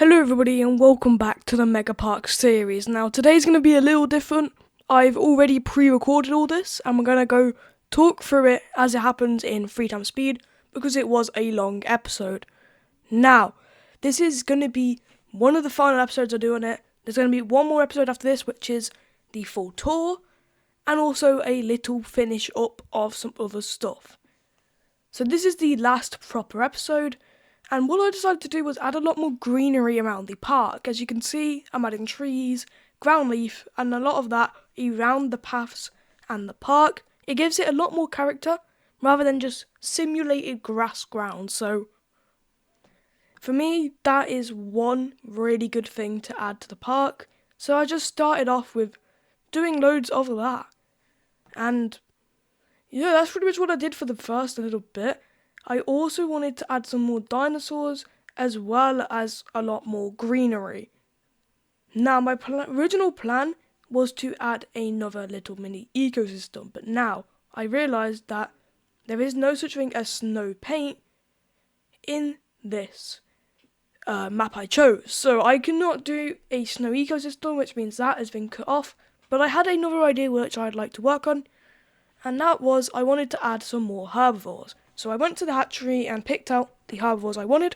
Hello everybody and welcome back to the Mega Park series. Now today's going to be a little different. I've already pre-recorded all this and we're going to go talk through it as it happens in 3x speed because it was a long episode. Now, this is going to be one of the final episodes I do on it. There's going to be one more episode after this, which is the full tour and also a little finish up of some other stuff. So this is the last proper episode. And what I decided to do was add a lot more greenery around the park. As you can see, I'm adding trees, ground leaf, and a lot of that around the paths and the park. It gives it a lot more character, rather than just simulated grass ground. So, for me, that is one really good thing to add to the park. So I just started off with doing loads of that. And, yeah, that's pretty much what I did for the first little bit. I also wanted to add some more dinosaurs as well as a lot more greenery. Now my original plan was to add another little mini ecosystem, but now I realised that there is no such thing as snow paint in this map I chose. So I cannot do a snow ecosystem, which means that has been cut off, but I had another idea which I'd like to work on, and that was I wanted to add some more herbivores. So I went to the hatchery and picked out the herbivores I wanted.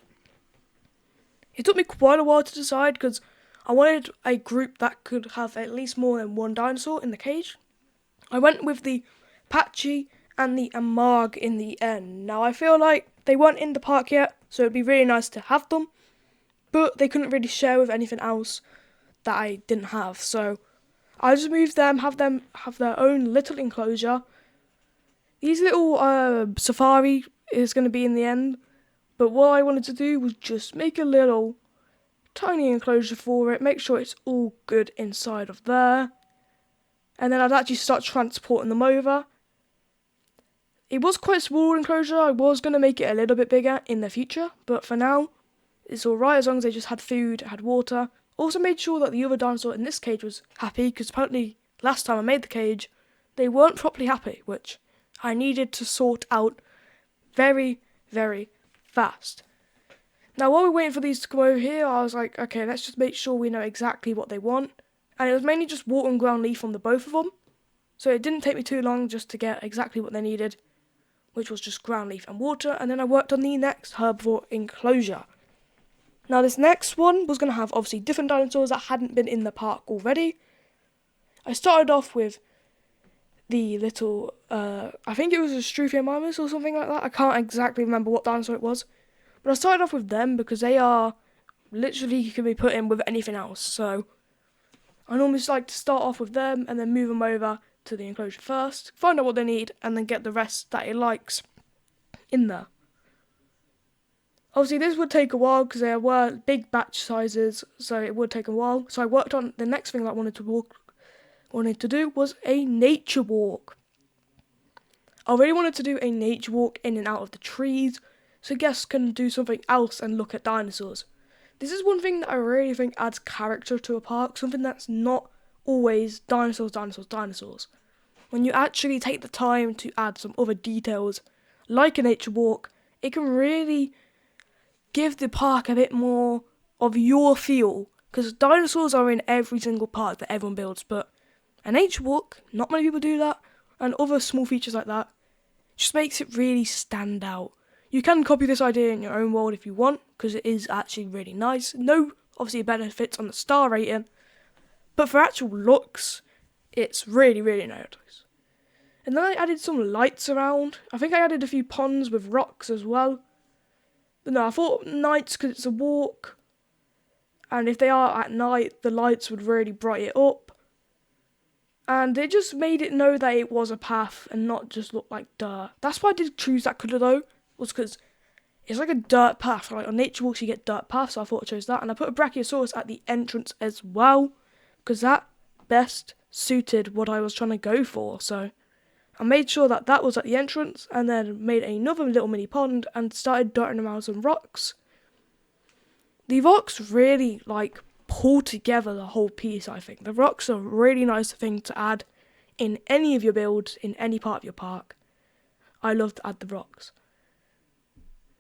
It took me quite a while to decide because I wanted a group that could have at least more than one dinosaur in the cage. I went with the Patchy and the Amarg in the end. Now I feel like they weren't in the park yet, so it'd be really nice to have them, but they couldn't really share with anything else that I didn't have. So I just moved them have their own little enclosure. These little safari is going to be in the end, but what I wanted to do was just make a little tiny enclosure for it, make sure it's all good inside of there, and then I'd actually start transporting them over. It was quite a small enclosure. I was going to make it a little bit bigger in the future, but for now, it's alright as long as they just had food, had water. Also made sure that the other dinosaur in this cage was happy, because apparently last time I made the cage, they weren't properly happy, which I needed to sort out very, very fast. Now, while we're waiting for these to come over here, I was like, okay, let's just make sure we know exactly what they want. And it was mainly just water and ground leaf on the both of them. So it didn't take me too long just to get exactly what they needed, which was just ground leaf and water. And then I worked on the next herbivore enclosure. Now, this next one was going to have, obviously, different dinosaurs that hadn't been in the park already. I started off with the little, I think it was a Struthiomimus or something like that. I can't exactly remember what dinosaur it was. But I started off with them because they are literally can be put in with anything else. So I normally just like to start off with them and then move them over to the enclosure first, find out what they need, and then get the rest that it likes in there. Obviously, this would take a while because there were big batch sizes, so it would take a while. So I worked on the next thing that I wanted to do was a nature walk. I really wanted to do a nature walk in and out of the trees, so guests can do something else and look at dinosaurs. This is one thing that I really think adds character to a park, something that's not always dinosaurs, dinosaurs, dinosaurs. When you actually take the time to add some other details, like a nature walk, it can really give the park a bit more of your feel, because dinosaurs are in every single park that everyone builds, but a nature walk, not many people do that, and other small features like that, just makes it really stand out. You can copy this idea in your own world if you want, because it is actually really nice. No, obviously, benefits on the star rating, but for actual looks, it's really, really nice. And then I added some lights around. I think I added a few ponds with rocks as well. But no, I thought nights, because it's a walk, and if they are at night, the lights would really brighten it up. And it just made it know that it was a path and not just look like dirt. That's why I did choose that colour though, was because it's like a dirt path. Like on nature walks you get dirt paths, so I thought I chose that. And I put a Brachiosaurus at the entrance as well, because that best suited what I was trying to go for. So I made sure that that was at the entrance, and then made another little mini pond and started darting around some rocks. The rocks really pull together the whole piece, I think. The rocks are a really nice thing to add in any of your builds, in any part of your park. I love to add the rocks.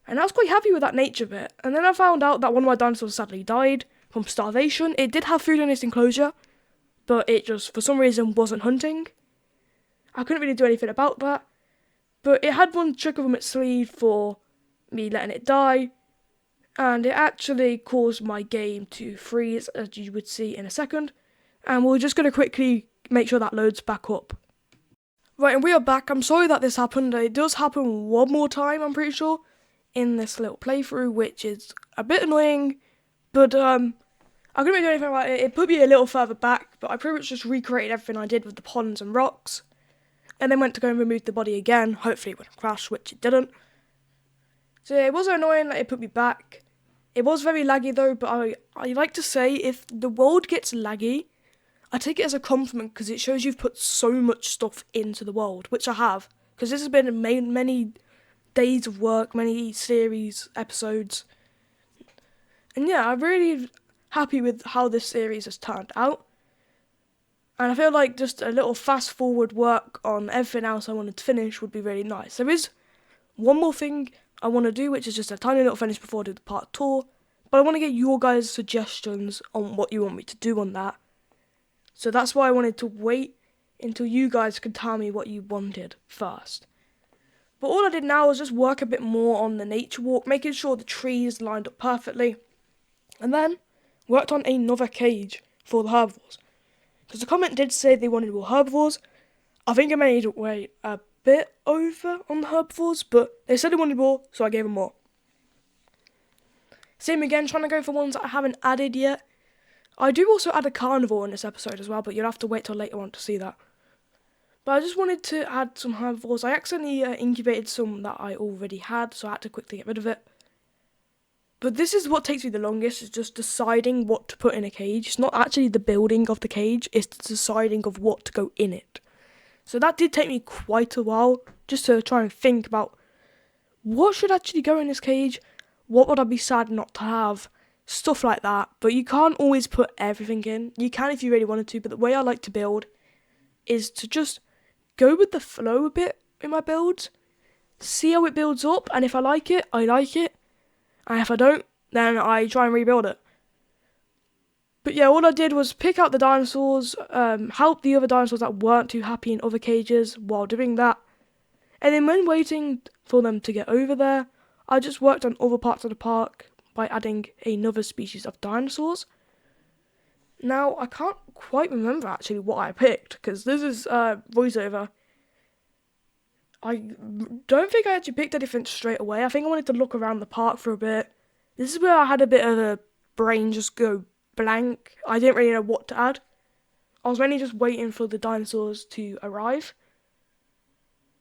And I was quite happy with that nature bit. And then I found out that one of my dinosaurs sadly died from starvation. It did have food in its enclosure, but it just, for some reason, wasn't hunting. I couldn't really do anything about that. But it had one trick up its sleeve for me letting it die, and it actually caused my game to freeze, as you would see in a second. And we're just going to quickly make sure that loads back up. Right, and we are back. I'm sorry that this happened. It does happen one more time, I'm pretty sure, in this little playthrough, which is a bit annoying, but I couldn't really do anything about it. It put me a little further back, but I pretty much just recreated everything I did with the ponds and rocks, and then went to go and remove the body again. Hopefully it wouldn't crash, which it didn't. So yeah, it was annoying that it put me back. It was very laggy though, but I like to say, if the world gets laggy, I take it as a compliment, because it shows you've put so much stuff into the world, which I have, because this has been many days of work, many series, episodes, and yeah, I'm really happy with how this series has turned out, and I feel like just a little fast forward work on everything else I wanted to finish would be really nice. There is one more thing I want to do, which is just a tiny little finish before I do the part tour, but I want to get your guys' suggestions on what you want me to do on that. So that's why I wanted to wait until you guys could tell me what you wanted first. But all I did now was just work a bit more on the nature walk, making sure the trees lined up perfectly. And then worked on another cage for the herbivores. Because the comment did say they wanted more herbivores. I think I made it way a bit over on the herbivores, but they said they wanted more, so I gave them more. Same again, trying to go for ones that I haven't added yet. I do also add a carnivore in this episode as well, but you'll have to wait till later on to see that. But I just wanted to add some herbivores. I accidentally incubated some that I already had, so I had to quickly get rid of it. But this is what takes me the longest, is just deciding what to put in a cage. It's not actually the building of the cage, it's the deciding of what to go in it. So that did take me quite a while, just to try and think about what should actually go in this cage, what would I be sad not to have, stuff like that. But you can't always put everything in. You can if you really wanted to, but the way I like to build is to just go with the flow a bit in my builds, see how it builds up, and if I like it, I like it, and if I don't, then I try and rebuild it. But yeah, all I did was pick out the dinosaurs, help the other dinosaurs that weren't too happy in other cages while doing that, and then when waiting for them to get over there, I just worked on other parts of the park by adding another species of dinosaurs. Now, I can't quite remember actually what I picked, because this is voiceover. I don't think I actually picked anything straight away. I think I wanted to look around the park for a bit. This is where I had a bit of a brain just go blank. I didn't really know what to add. I was mainly just waiting for the dinosaurs to arrive.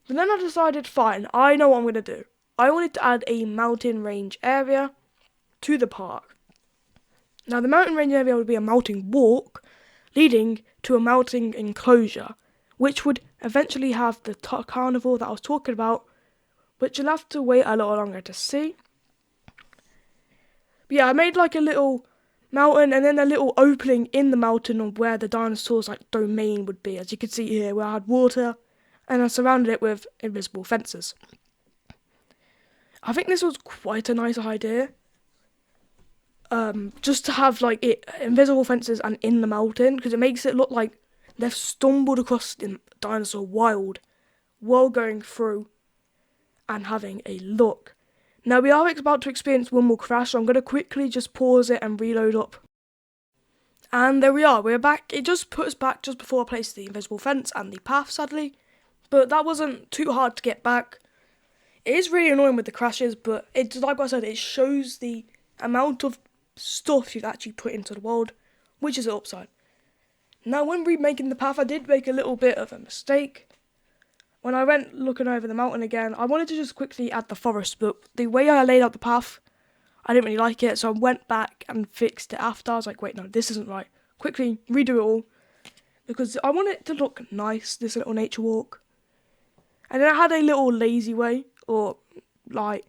But then I decided, fine, I know what I'm going to do. I wanted to add a mountain range area to the park. Now, the mountain range area would be a mountain walk leading to a mountain enclosure, which would eventually have the carnivore that I was talking about, which you'll have to wait a little longer to see. But yeah, I made like a little mountain and then a little opening in the mountain of where the dinosaurs' like domain would be, as you can see here, where I had water, and I surrounded it with invisible fences. I think this was quite a nice idea. Just to have like invisible fences and in the mountain, because it makes it look like they've stumbled across the dinosaur wild while going through and having a look. Now we are about to experience one more crash, so I'm going to quickly just pause it and reload up. And there we are, we're back. It just put us back just before I placed the invisible fence and the path, sadly. But that wasn't too hard to get back. It is really annoying with the crashes, but it's like I said, it shows the amount of stuff you've actually put into the world, which is the upside. Now, when remaking the path, I did make a little bit of a mistake. When I went looking over the mountain again, I wanted to just quickly add the forest, but the way I laid out the path, I didn't really like it, so I went back and fixed it after. I was like, wait, no, this isn't right. Quickly redo it all, because I want it to look nice, this little nature walk. And then I had a little lazy way, or like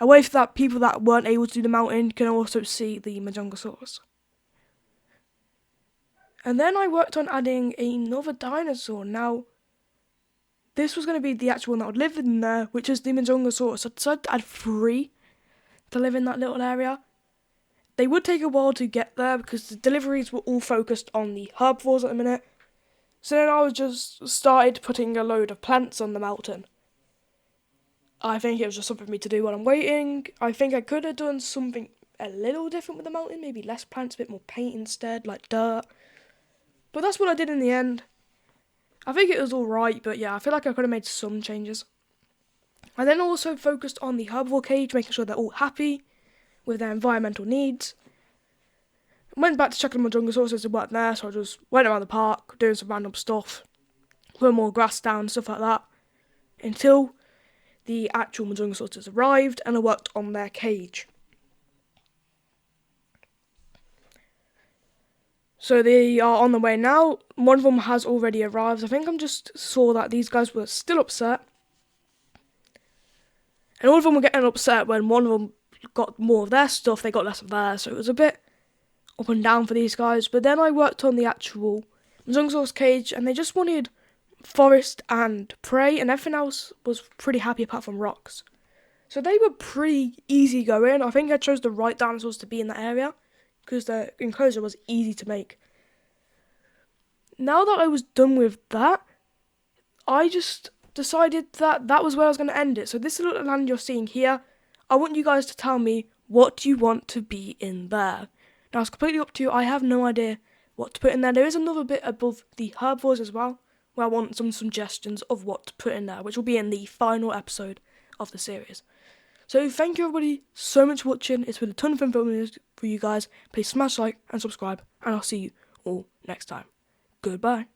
a way for that people that weren't able to do the mountain can also see the Majongosaurus. And then I worked on adding another dinosaur. Now, this was going to be the actual one that would live in there, which is the Majongosaurus. So I decided to add 3, to live in that little area. They would take a while to get there because the deliveries were all focused on the herbivores at the minute. So then I was just started putting a load of plants on the mountain. I think it was just something for me to do while I'm waiting. I think I could have done something a little different with the mountain, maybe less plants, a bit more paint instead, like dirt. But that's what I did in the end. I think it was alright, but yeah, I feel like I could have made some changes. I then also focused on the herbivore cage, making sure they're all happy with their environmental needs. Went back to checking my jungle sources to work there, so I just went around the park, doing some random stuff, putting more grass down, stuff like that, until the actual jungle sources arrived and I worked on their cage. So they are on the way now. One of them has already arrived. I think I just saw that these guys were still upset. And all of them were getting upset when one of them got more of their stuff, they got less of theirs. So it was a bit up and down for these guys. But then I worked on the actual jungle source cage and they just wanted forest and prey, and everything else was pretty happy apart from rocks. So they were pretty easy going. I think I chose the right dinosaurs to be in that area because the enclosure was easy to make. Now that I was done with that, I just decided that that was where I was going to end it. So this little land you're seeing here, I want you guys to tell me what you want to be in there. Now it's completely up to you. I have no idea what to put in there. There is another bit above the herbivores as well, where I want some suggestions of what to put in there, which will be in the final episode of the series. So thank you everybody so much for watching. It's been a ton of fun filming this for you guys. Please smash like and subscribe, and I'll see you all next time. Goodbye.